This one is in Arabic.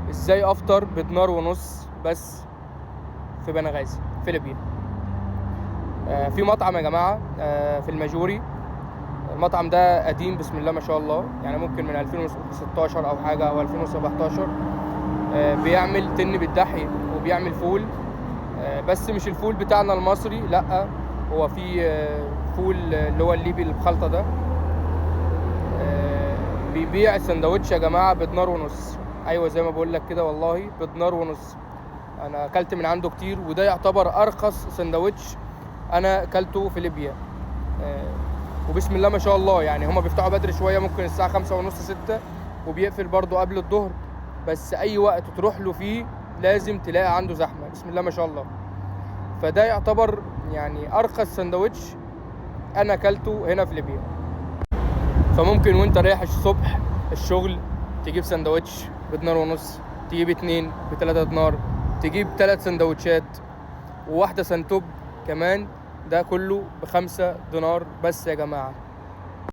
ازاي افطر بدينار ونص بس في بنغازي في ليبيا. في مطعم يا جماعه في الماجوري. المطعم ده قديم بسم الله ما شاء الله، يعني ممكن من 2016 او حاجه او 2017. بيعمل تن بالدحي وبيعمل فول، بس مش الفول بتاعنا المصري، لا هو في فول اللي هو الليبي اللي بخلطه ده. بيبيع السندوتش يا جماعه بدينار ونص. ايوه زي ما بقول لك كده والله بدينار ونص. انا اكلت من عنده كتير، وده يعتبر ارخص سندوتش انا اكلته في ليبيا. وبسم الله ما شاء الله، يعني هما بيفتحوا بدري شويه، ممكن الساعه 5:30 6، وبيقفل برضو قبل الظهر، بس اي وقت تروح له فيه لازم تلاقي عنده زحمه بسم الله ما شاء الله. فده يعتبر يعني ارخص سندوتش انا اكلته هنا في ليبيا. فممكن وانت رايح الصبح الشغل تجيب سندوتش بدينار ونص، تجيب 2 ب3 دينار، تجيب 3 سندوتشات وواحدة سنتوب كمان، ده كله ب5 دينار بس يا جماعة.